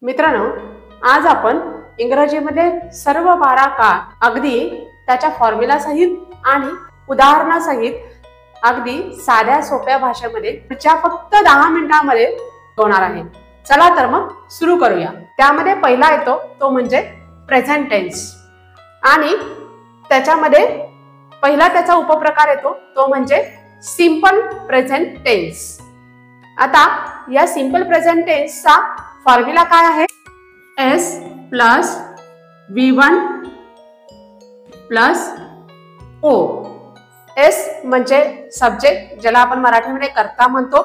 मित्रांनो, आज आपण इंग्रजीमध्ये सर्व 12 काळ अगदी त्याच्या फॉर्म्युला सहित आणि उदाहरणासहित अगदी साध्या सोप्या भाषेमध्ये पुढच्या फक्त 10 मिनिटांमध्ये होणार आहे। चला तर मग सुरू करूया। त्यामध्ये पहिला येतो तो म्हणजे प्रेझेंट टेन्स आणि त्याच्यामध्ये पहिला त्याचा उपप्रकार येतो तो म्हणजे सिंपल प्रेझेंट टेन्स। आता या सिंपल प्रेझेंट टेन्सचा फॉर्म्युला काय आहे? S plus V1 plus O। S म्हणजे सब्जेक्ट ज्याला आपण मराठीमध्ये कर्ता म्हणतो,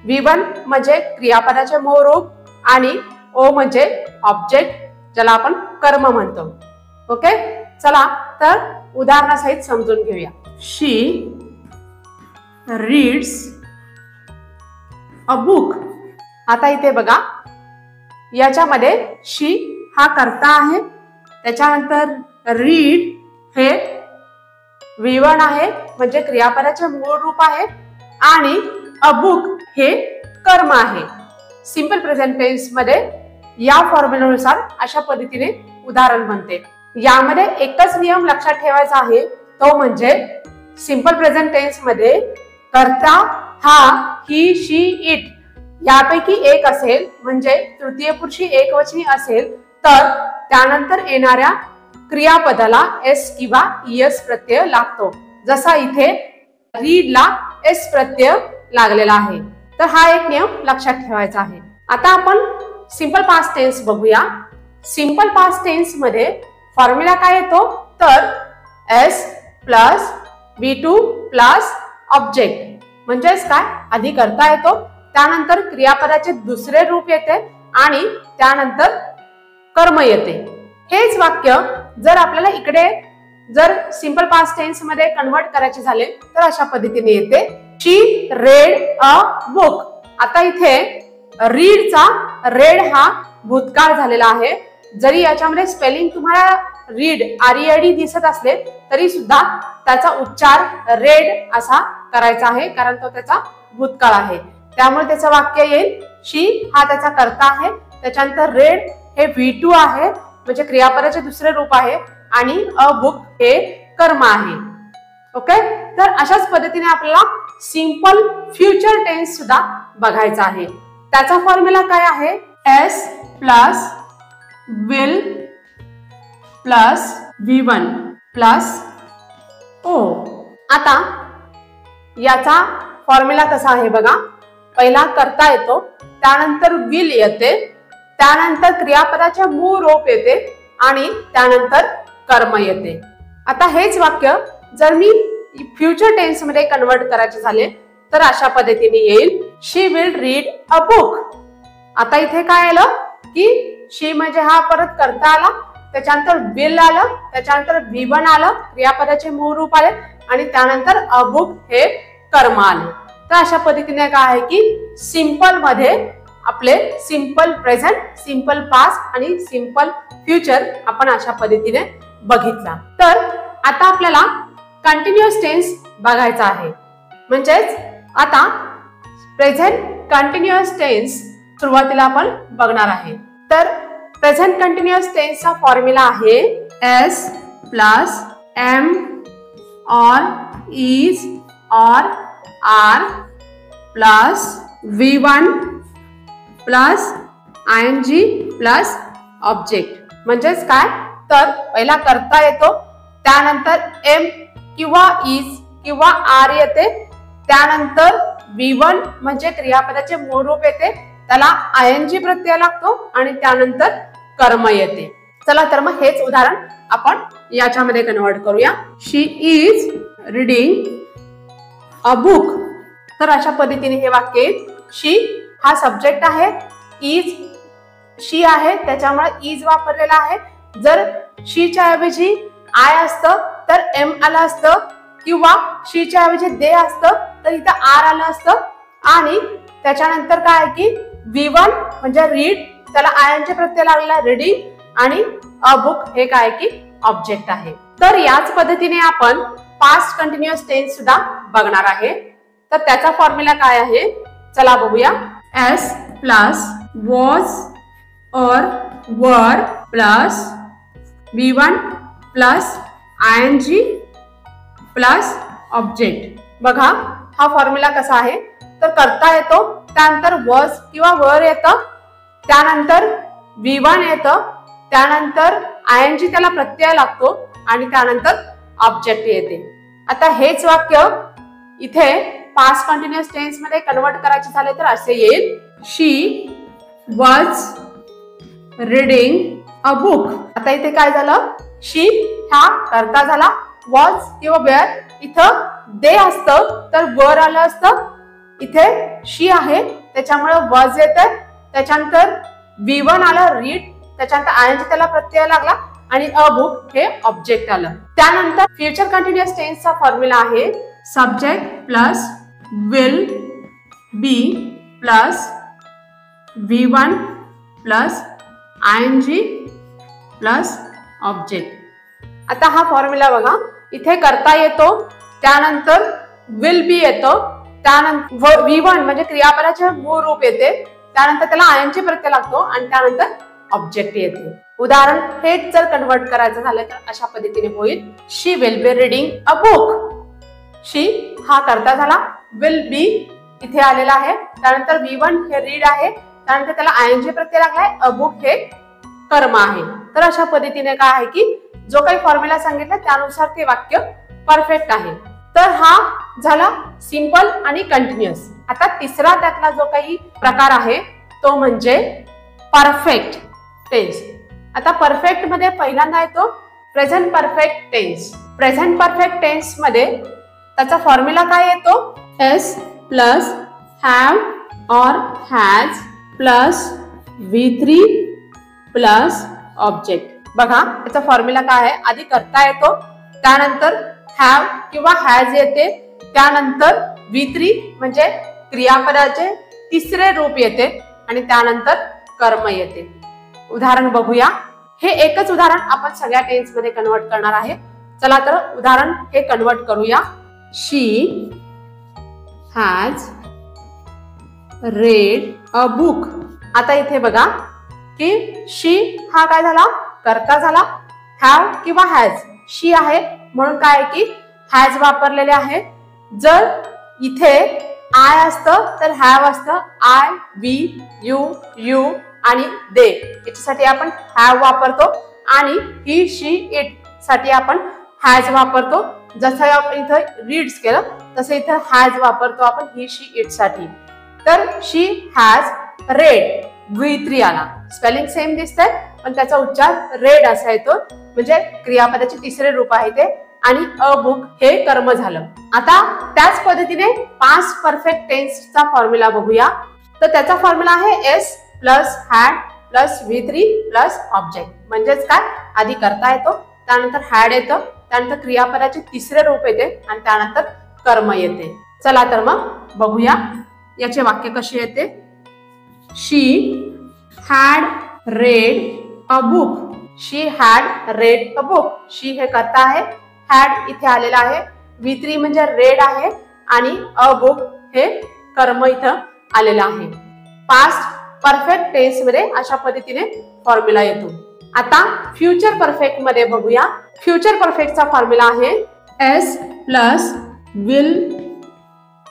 V1 म्हणजे क्रियापदाचे मूळ रूप आणि O म्हणजे ऑब्जेक्ट ज्याला आपण कर्म म्हणतो। ओके, चला तर उदाहरणासहित समजून घेऊया। She reads a book। आता इथे बघा, याच्यामध्ये शी हा कर्ता आहे, त्याच्यानंतर रीड हे V1 आहे म्हणजे क्रियापदाचे मूळ रूप आहे आणि अ बुक हे कर्म आहे। सिंपल प्रेझेंट टेन्स मध्ये या फॉर्म्युल्यानुसार अशा पद्धतीने उदाहरण बनते। यामध्ये एकच नियम लक्षात ठेवायचा आहे, तो म्हणजे सिंपल प्रेझेंट टेन्स मध्ये कर्ता हा ही शी इट यापैकी एक असेल, म्हणजे तृतीय पुरुषी एकवचनी असेल तर त्यानंतर येणाऱ्या क्रियापदाला एस किंवा ईएस प्रत्यय लागतो। जसा इथे रीड ला एस प्रत्यय लागलेला आहे, तर हा एक नियम लक्षात ठेवायचा आहे। आता आपण सिंपल पास्ट टेन्स बघूया। सिंपल पास्ट टेन्स मध्ये फॉर्म्युला काय येतो तर S plus V2 plus object, म्हणजेच काय, आधी कर्ता येतो, त्यानंतर क्रियापदाचे दुसरे रूप येते आणि त्यानंतर कर्म येते। हेच वाक्य जर आपल्याला इकडे जर सिंपल पास्ट टेन्स मध्ये कन्वर्ट करायचे झाले तर अशा पद्धतीने येते, शी रेड अ बुक। आता इथे रीडचा रेड हा भूतकाळ झालेला आहे। जरी याच्यामध्ये स्पेलिंग तुम्हाला रीड RED दिसत असले तरी सुद्धा त्याचा उच्चार रेड असा करायचा आहे, कारण तो त्याचा भूतकाळ आहे। त्यामुळे त्याचं वाक्य येईल, शी हा त्याचा कर्ता आहे, त्याच्यानंतर रेड हे V2 आहे म्हणजे क्रियापदाचे दुसरे रूप आहे आणि अ बुक हे कर्म आहे। ओके, तर अशाच पद्धतीने आपल्याला सिंपल फ्युचर टेन्स सुद्धा बघायचा आहे। त्याचा फॉर्म्युला काय आहे? S plus will plus V1 plus O। आता याचा फॉर्म्युला कसा आहे बघा, पहिला कर्ता येतो, त्यानंतर विल येते, त्यानंतर क्रियापदाचे मूळ रूप येते आणि त्यानंतर कर्म येते। आता हेच वाक्य जर मी फ्युचर टेन्स मध्ये कन्वर्ट करायचे झाले तर अशा पद्धतीने येईल, शी विल रीड अ बुक। आता इथे काय आलं की शी म्हणजे हा परत कर्ता आला, त्याच्यानंतर विल आलं, त्याच्यानंतर V1 आलं, क्रियापदाचे मूळ रूप आले आणि त्यानंतर अ बुक हे कर्म आले। तर अशा पद्धतीने काय आहे की सिंपल मध्ये आपले सिंपल प्रेझेंट, सिंपल पास्ट आणि सिंपल फ्युचर आपण अशा पद्धतीने बघितला। तर आता आपल्याला कंटिन्युअस टेन्स बघायचा आहे, म्हणजेच आता प्रेझेंट कंटिन्युअस टेन्स सुरुवातीला आपण बघणार आहे। तर प्रेझेंट कंटिन्युअस टेन्सचा फॉर्म्युला आहे S प्लस M और is और R plus V1 plus ING plus object. म्हणजेच काय, तर पहिला कर्ता येतो, त्यानंतर M किंवा is किंवा R येते, त्यानंतर V1 म्हणजे क्रियापदाचे मूळ रूप येते, त्याला ING प्रत्यय लागतो आणि त्यानंतर कर्म येते। चला तर मग हेच उदाहरण आपण याच्यामध्ये कन्वर्ट करूया। शी इज रीडिंग अ बुक। तर अशा पद्धतीने हे वाक्य येईल, शी हा सब्जेक्ट आहे, इज शी आहे त्याच्यामुळे इज वापरलेला आहे। जर शीच्या ऐवजी आय असतं तर M आलं असतं, किंवा शीच्या ऐवजी दे असतं तर इथं R आलं असतं आणि त्याच्यानंतर काय आहे की V1 म्हणजे रीड, त्याला ING प्रत्यय लागलेला रीडिंग आणि अ बुक हे काय की ऑब्जेक्ट आहे। तर याच पद्धतीने आपण पास्ट कंटिन्युअस टेन्स सुद्धा बघणार आहे। तर त्याचा फॉर्म्युला काय आहे चला बघूया। S प्लस was a वर plus V1 plus ING plus object. बघा हा फॉर्म्युला कसा आहे तर करता येतो, त्यानंतर वॉज किंवा वर येतं, त्यानंतर V1 येतं, त्यानंतर ING त्याला प्रत्यय लागतो आणि त्यानंतर ऑब्जेक्ट येते. आता हेच वाक्य इथे पास्ट कंटिन्युअस टेन्स मध्ये कन्वर्ट करायचे झाले तर असे येईल, शी वॉज रीडिंग अ बुक. आता इथे काय झालं, शी हा करता झाला, वॉज किंवा वेअर इथं दे असतं तर वर आलं असतं, इथे शी आहे त्याच्यामुळे वॉज येतं, त्याच्यानंतर V1 आलं रीड, त्याच्यानंतर ING त्याला प्रत्यय लागला आणि अ बुक हे ऑब्जेक्ट आलं. त्यानंतर फ्युचर कंटिन्युअस टेन्सचा फॉर्म्युला आहे subject plus will be plus V1 plus ING plus object. आता हा फॉर्म्युला बघा, इथे करता येतो, त्यानंतर विल बी येतो, त्यानंतर V1 म्हणजे क्रियापदाचे मूळ रूप येते, त्यानंतर त्याला ING प्रत्यय लागतो आणि त्यानंतर ऑब्जेक्ट येते. उदाहरण हेच जर कन्वर्ट करायचं झालं तर अशा पद्धतीने होईल, she will be reading a book. She हा करता झाला, विल बी इथे आलेला आहे, त्यानंतर V1 हे रीड आहे, त्यानंतर त्याला ING प्रत्यय लागलाय, अ बुक हे कर्म आहे. तर अशा पद्धतीने काय आहे की जो काही फॉर्म्युला सांगितला त्यानुसार ते वाक्य परफेक्ट आहे. तर हा झाला सिंपल आणि कंटिन्युअस. आता तिसरा त्यातला जो काही प्रकार आहे तो म्हणजे परफेक्ट टेन्स. आता परफेक्ट मध्ये पहिल्यांदा येतो present perfect tense. Present perfect tense मध्ये त्याचा फॉर्म्युला काय येतो, एस प्लस हॅव और has plus V3 plus object. बघा त्याचा फॉर्म्युला काय आहे, आधी करता येतो, त्यानंतर हॅव किंवा हॅज येते, त्यानंतर V3 म्हणजे क्रियापदाचे तिसरे रूप येते आणि त्यानंतर कर्म येते. उदाहरण बघूया, हे एकच उदाहरण आपण सगळ्या टेन्स मध्ये कन्वर्ट करणार आहे. चला तर उदाहरण हे कन्वर्ट करूया. शी हॅज रेड अ बुक. आता इथे बघा की शी हा काय झाला, करता झाला, हॅव किंवा हॅज शी आहे म्हणून काय की हॅज वापरलेले आहे. जर इथे आय असतं तर हॅव असतं, आय वी यू यू आणि दे याच्यासाठी आपण हॅव वापरतो आणि ही शी इट साठी आपण हॅज वापरतो. जसं आपण इथं रीड्स केलं तसं इथं हॅज वापरतो आपण ही शी इट साठी. तर शी हॅज रेड, V3 आला, स्पेलिंग सेम दिसतंय पण त्याचा उच्चार रेड असा येतो, म्हणजे क्रियापदाचे तिसरे रूप आहे ते, आणि अ बुक हे कर्म झालं. आता त्याच पद्धतीने पास्ट परफेक्ट टेन्सचा फॉर्म्युला बघूया. तर त्याचा फॉर्म्युला आहे S plus had plus V3 plus object. म्हणजेच काय, आधी करता येतो, त्यानंतर हॅड येतं, त्यानंतर क्रियापदाचे तिसरे रूप येते आणि त्यानंतर कर्म येते. चला तर मग बघूया याचे वाक्य कसे येते. She had read a book. She had read a book. She हे करता आहे, हॅड इथे आलेला आहे, V3 म्हणजे रेड आहे आणि अ बुक हे कर्म इथं आलेलं आहे. पास्ट परफेक्ट टेन्स मध्ये अशा पद्धतीने फॉर्म्युला येतो. आता फ्युचर परफेक्ट मध्ये बघूया. फ्युचर परफेक्टचा फॉर्म्युला आहे S plus will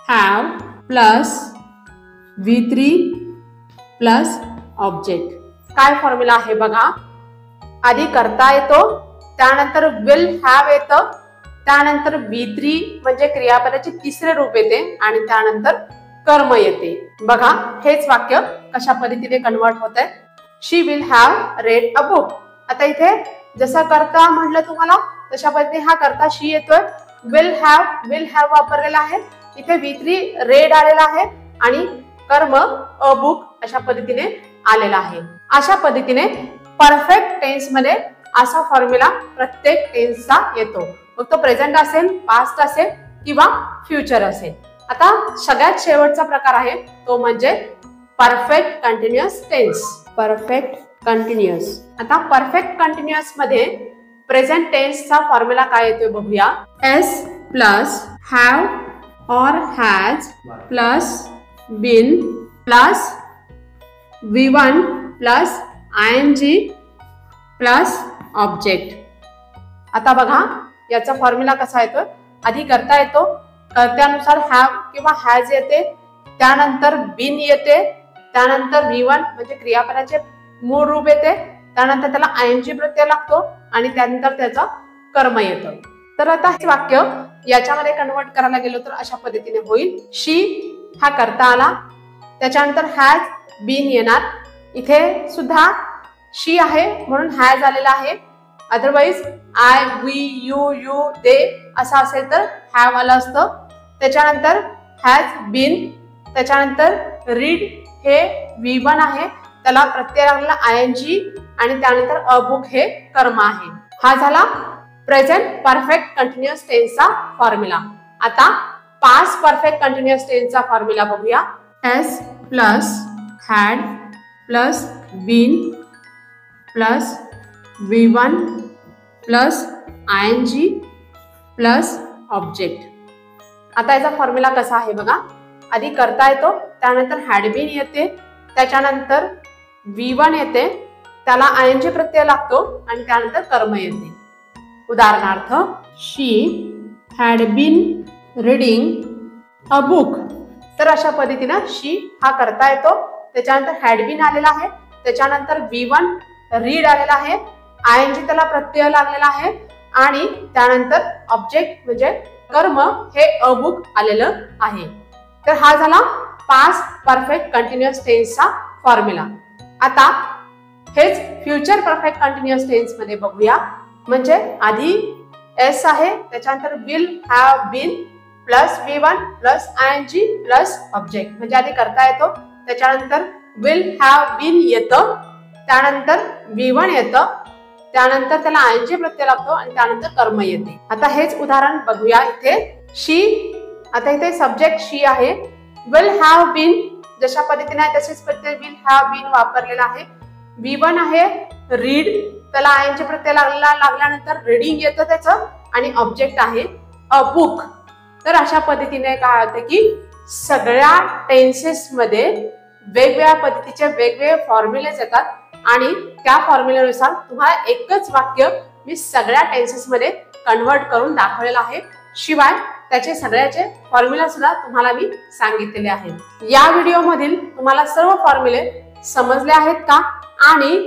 have plus V3 plus object. काय फॉर्म्युला आहे बघा, आधी करता येतो, त्यानंतर विल हॅव येतं, त्यानंतर V3 म्हणजे क्रियापदाचे तिसरे रूप येते आणि त्यानंतर कर्म येते. बघा हेच वाक्य कशा पद्धतीने कन्वर्ट होत आहे. She will have read a book. आता इथे जसा करता म्हटलं तुम्हाला तशा पद्धतीने हा करता शी येतोय, विल हॅव वापरलेला आहे, इथे V3 रेड आलेला आहे आणि कर्म अ बुक अशा पद्धतीने आलेला आहे. अशा पद्धतीने परफेक्ट टेन्स मध्ये असा फॉर्म्युला प्रत्येक टेन्सचा येतो, मग तो प्रेझेंट असेल, पास्ट असेल किंवा फ्युचर असेल. आता सगळ्यात शेवटचा प्रकार आहे तो म्हणजे perfect continuous tense. Perfect continuous. आता परफेक्ट कंटिन्युअस मध्ये प्रेझेंट टेन्सचा फॉर्म्युला काय येतोय बघूया. एस प्लस हॅव और has plus been plus V1 plus ing plus object. आता बघा याचा फॉर्म्युला कसा येतो. आधी करता येतो, कर्त्यानुसार हॅव किंवा हॅज येते, त्यानंतर बीन येते, त्यानंतर V1 म्हणजे क्रियापदाचे मूळ रूप येते, त्यानंतर त्याला ing प्रत्यय लागतो आणि त्यानंतर त्याचं कर्म येतं. तर आता हे वाक्य याच्यामध्ये कन्वर्ट करायला गेलो तर अशा पद्धतीने होईल. शी हा कर्ता आला, त्याच्यानंतर हॅज बीन येणार. इथे सुद्धा शी आहे म्हणून हॅज आलेला आहे. अदरवाईज आय, वी, यू, दे असं असेल तर हॅव आलं असतं. त्याच्यानंतर हॅज बीन, त्याच्यानंतर रीड हे V1 आहे, त्याला प्रत्यय लागलेला ing आणि त्यानंतर अ बुक हे कर्म आहे. हा झाला प्रेझेंट परफेक्ट कंटिन्युअस टेन्सचा फॉर्म्युला. आता पास्ट परफेक्ट कंटिन्युअस टेन्सचा फॉर्म्युला बघूया. S plus had plus been plus V1 plus ing plus object. आता याचा फॉर्म्युला कसा आहे बघा. आधी करता येतो, त्यानंतर हॅड बीन येते, त्याच्यानंतर V1 येते, त्याला ing प्रत्यय लागतो आणि त्यानंतर कर्म येते. उदाहरणार्थ she had been reading a book. तर अशा पद्धतीनं शी हा करता येतो, त्याच्यानंतर हॅड बीन आलेला आहे, त्याच्यानंतर V1 रीड आलेला आहे, ing त्याला प्रत्यय लागलेला आहे आणि त्यानंतर ऑब्जेक्ट म्हणजे कर्म हे अ बुक आलेलं आहे. तर हा झाला पास्ट परफेक्ट कंटिन्युअस टेन्सचा फॉर्म्युला. आता हेच फ्युचर परफेक्ट कंटिन्युअस टेन्स मध्ये बघूया. म्हणजे आधी एस आहे, त्याच्यानंतर will have been plus V1 plus ing plus object. म्हणजे आधी करता येतो, त्याच्यानंतर विल हॅव बीन येतं, त्यानंतर V1 येतं, त्यानंतर त्याला ing प्रत्यय लागतो आणि त्यानंतर कर्म येते. आता हेच उदाहरण बघूया. इथे शी, आता इथे सब्जेक्ट शी आहे, विल हॅव बीन जशा पद्धतीने आहे तसेच प्रत्यय विल हॅव बीन वापरलेला आहे. V1 आहे रीड, त्याला ing प्रत्यय लागल्यानंतर रीडिंग येतं त्याचं आणि ऑब्जेक्ट आहे अ बुक. तर अशा पद्धतीने काय होतं की सगळ्या टेन्सेस मध्ये वेगवेगळ्या पद्धतीचे वेगवेगळे फॉर्म्युलेज येतात आणि त्या फॉर्म्युल्यानुसार तुम्हाला एकच वाक्य मी सगळ्या टेन्सेस मध्ये कन्वर्ट करून दाखवलेलं आहे. शिवाय त्याचे सगळ्याचे फॉर्म्युला सुद्धा तुम्हाला मी सांगितलेले आहेत. या व्हिडिओ मधील तुम्हाला सर्व फॉर्म्युले समजले आहेत का आणि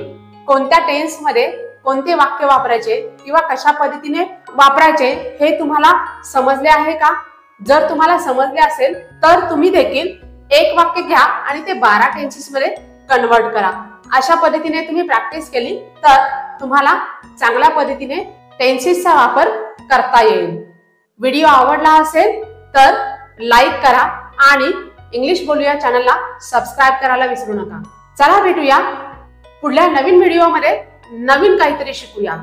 कोणत्या टेन्स मध्ये कोणते वाक्य वापरायचे किंवा कशा पद्धतीने वापरायचे हे तुम्हाला समजले आहे का. जर तुम्हाला समजले असेल तर तुम्ही देखील एक वाक्य घ्या आणि ते 12 टेन्सेस मध्ये कन्वर्ट करा. अशा पद्धतीने तुम्ही प्रॅक्टिस केली तर तुम्हाला चांगल्या पद्धतीने टेन्सेसचा वापर करता येईल. व्हिडिओ आवडला असेल तर लाईक करा आणि इंग्लिश बोलूया चॅनलला सबस्क्राईब करायला विसरू नका. चला भेटूया पुढल्या नवीन व्हिडिओमध्ये, नवीन काहीतरी शिकूया.